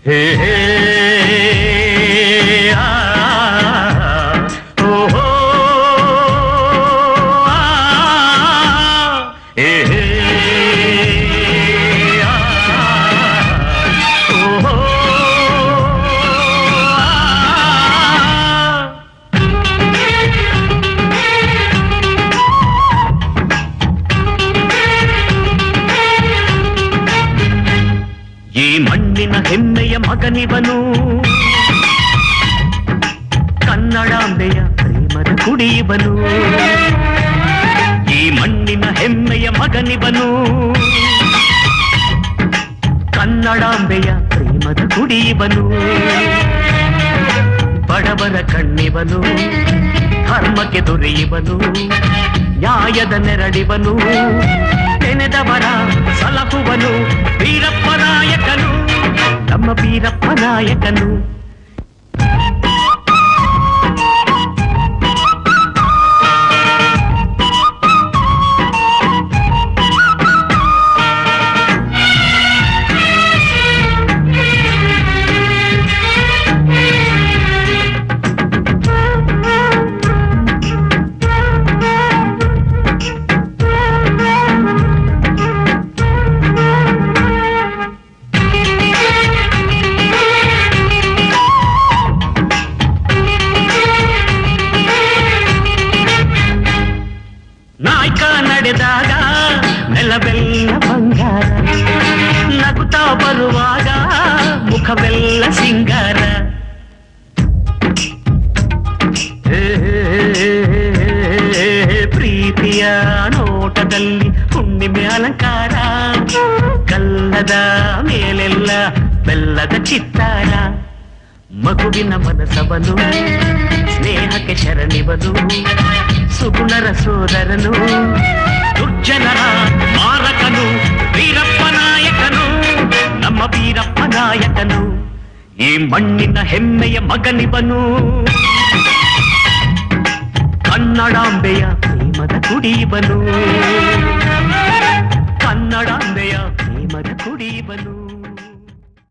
ಹೇ ಹೇ ಓಹೋ ಹೇ ಹೇ ಓಹೋ ಈ ಮಣ್ಣಿನ ಹೆಮ್ಮೆಯ ಮಗನಿವನು, ಕನ್ನಡಾಂಬೆಯ ಪ್ರೇಮದ ಕುಡಿಯುವನು. ಈ ಮಣ್ಣಿನ ಹೆಮ್ಮೆಯ ಮಗನಿವನು, ಕನ್ನಡಾಂಬೆಯ ಪ್ರೇಮದ ಕುಡಿಯುವನು. ಬಡವರ ಕಣ್ಣಿವನು, ಧರ್ಮಕ್ಕೆ ದೊರೆಯುವನು, ನ್ಯಾಯದ ನೆರಳಿವನು, ನೆನೆದವರ ಸಲಹುವನು. ವೀರಪ್ಪ ನಾಯಕನು, ನಮ್ಮ ವೀರಪ್ಪ ನಾಯಕನು. ನಾಯಕ ನಡೆದಾಗ ನೆಲವೆಲ್ಲ ಬಂಗಾರ, ನಗುತ್ತಾ ಬರುವಾಗ ಮುಖವೆಲ್ಲ ಸಿಂಗಾರ. ಪ್ರೀತಿಯ ನೋಟದಲ್ಲಿ ಹುಣ್ಣಿಮೆ ಅಲಂಕಾರ, ಕಲ್ಲದ ಮೇಲೆಲ್ಲ ಬೆಲ್ಲದ ಚಿತ್ತಾರ. ಮಗುವಿನ ಮನಸವನು ಸ್ನೇಹಕ್ಕೆ ಶರಣಿವನು, ಸುಗುಣರ ಸೋದರನು, ದುರ್ಜನರ ಮಾರಕನು. ವೀರಪ್ಪ ನಾಯಕನು, ನಮ್ಮ ವೀರಪ್ಪ ನಾಯಕನು. ಈ ಮಣ್ಣಿನ ಹೆಮ್ಮೆಯ ಮಗನಿವನು, ಕನ್ನಡಾಂಬೆಯ ಪ್ರೇಮದ ಕುಡಿಯುವನು. ಕನ್ನಡಾಂಬೆಯ ಪ್ರೇಮದ ಕುಡಿಯುವನು.